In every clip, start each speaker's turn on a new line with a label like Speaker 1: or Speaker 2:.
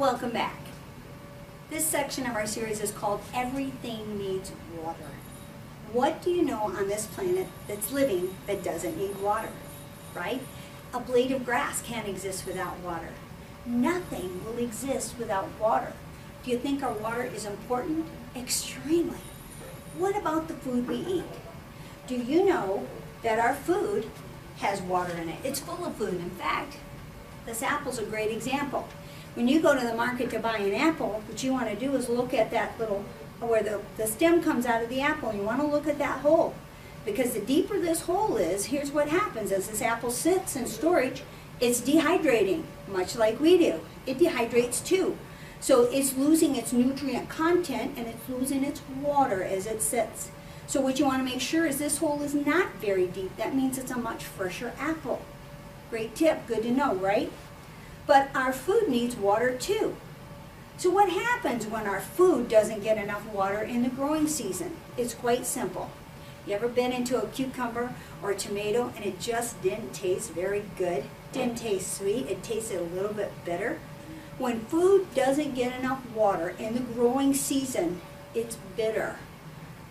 Speaker 1: welcome back. This section of our series is called Everything Needs Water. What do you know on this planet that's living that doesn't need water, right? A blade of grass can't exist without water. Nothing will exist without water. Do you think our water is important? Extremely. What about the food we eat? Do you know that our food has water in it? It's full of food. In fact, this apple's a great example. When you go to the market to buy an apple, what you want to do is look at that little, where the stem comes out of the apple. You want to look at that hole. Because the deeper this hole is, here's what happens. As this apple sits in storage, it's dehydrating, much like we do. It dehydrates too. So it's losing its nutrient content and it's losing its water as it sits. So what you want to make sure is this hole is not very deep. That means it's a much fresher apple. Great tip, good to know, right? But our food needs water too. So what happens when our food doesn't get enough water in the growing season? It's quite simple. You ever been into a cucumber or a tomato and it just didn't taste very good? Didn't taste sweet, it tasted a little bit bitter? When food doesn't get enough water in the growing season, it's bitter.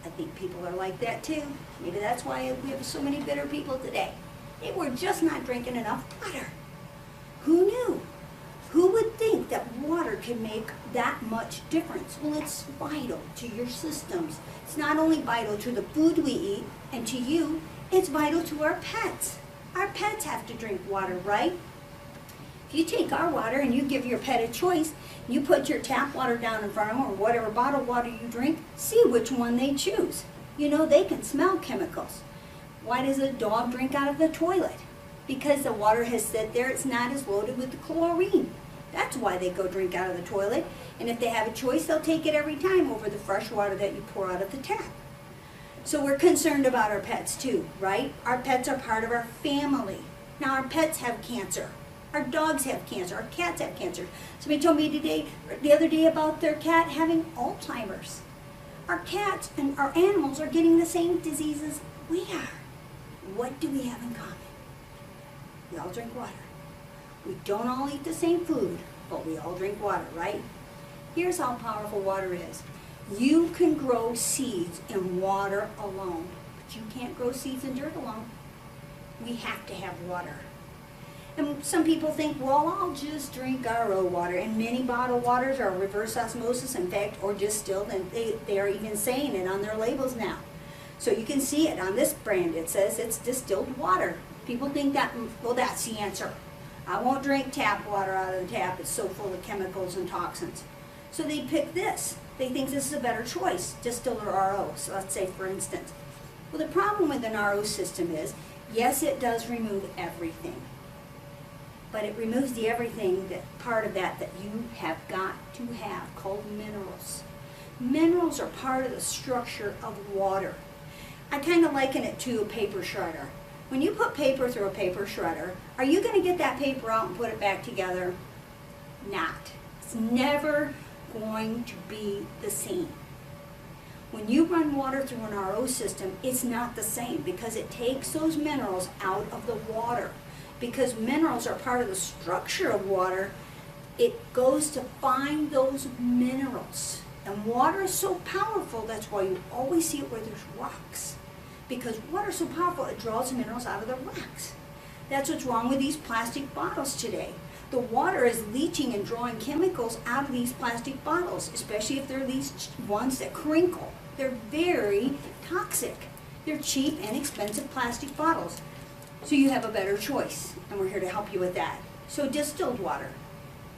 Speaker 1: I think people are like that too. Maybe that's why we have so many bitter people today. They were just not drinking enough water. Who knew? Who would think that water can make that much difference? Well, it's vital to your systems. It's not only vital to the food we eat and to you, it's vital to our pets. Our pets have to drink water, right? If you take our water and you give your pet a choice, you put your tap water down in front of them or whatever bottled water you drink, see which one they choose. You know, they can smell chemicals. Why does a dog drink out of the toilet? Because the water has sit there, it's not as loaded with the chlorine. That's why they go drink out of the toilet. And if they have a choice, they'll take it every time over the fresh water that you pour out of the tap. So we're concerned about our pets too, right? Our pets are part of our family. Now our pets have cancer. Our dogs have cancer. Our cats have cancer. Somebody told me the other day about their cat having Alzheimer's. Our cats and our animals are getting the same diseases we are. What do we have in common? We all drink water. We don't all eat the same food, but we all drink water, right? Here's how powerful water is. You can grow seeds in water alone, but you can't grow seeds in dirt alone. We have to have water. And some people think, well, I'll just drink RO water. And many bottled waters are reverse osmosis, in fact, or distilled, and they are even saying it on their labels now. So you can see it on this brand. It says it's distilled water. People think that, well, that's the answer. I won't drink tap water out of the tap. It's so full of chemicals and toxins. So they pick this. They think this is a better choice, distilled or RO. So let's say, for instance. Well, the problem with an RO system is, yes, it does remove everything. But it removes the everything, part of that you have got to have, called minerals. Minerals are part of the structure of water. I kind of liken it to a paper shredder. When you put paper through a paper shredder, are you going to get that paper out and put it back together? Not. It's never going to be the same. When you run water through an RO system, it's not the same because it takes those minerals out of the water. Because minerals are part of the structure of water, it goes to find those minerals. And water is so powerful, that's why you always see it where there's rocks. Because water is so powerful, it draws minerals out of the rocks. That's what's wrong with these plastic bottles today. The water is leaching and drawing chemicals out of these plastic bottles, especially if they're these ones that crinkle. They're very toxic. They're cheap and expensive plastic bottles. So you have a better choice, and we're here to help you with that. So distilled water,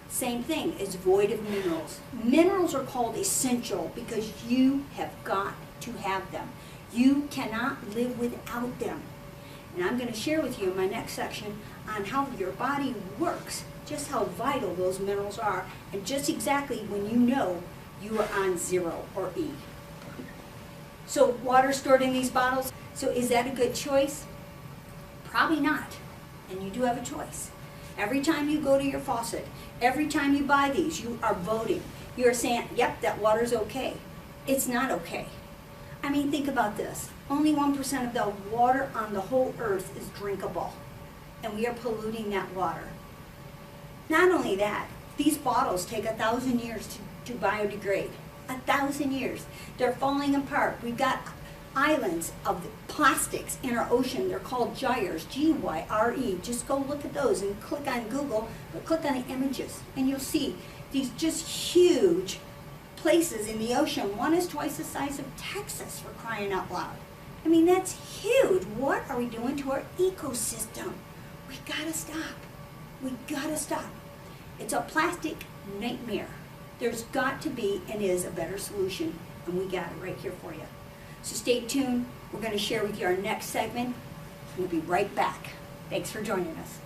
Speaker 1: same thing, it's void of minerals. Minerals are called essential because you have got to have them. You cannot live without them. And I'm going to share with you in my next section on how your body works, just how vital those minerals are, and just exactly when you know you are on 0 or E. So water stored in these bottles, so is that a good choice? Probably not, and you do have a choice. Every time you go to your faucet, every time you buy these, you are voting. You are saying, yep, that water's okay. It's not okay. I mean, think about this. Only 1% of the water on the whole earth is drinkable, and we are polluting that water. Not only that, These bottles take 1,000 years to biodegrade. 1,000 years. They're falling apart. We've got islands of plastics in our ocean. They're called gyres, G-Y-R-E. Just go look at those and click on Google, but click on the images and you'll see these just huge places in the ocean. One is twice the size of Texas, for crying out loud. I mean, that's huge. What are we doing to our ecosystem? We gotta stop. We gotta stop. It's a plastic nightmare. There's got to be and is a better solution, and we got it right here for you. So stay tuned. We're going to share with you our next segment. We'll be right back. Thanks for joining us.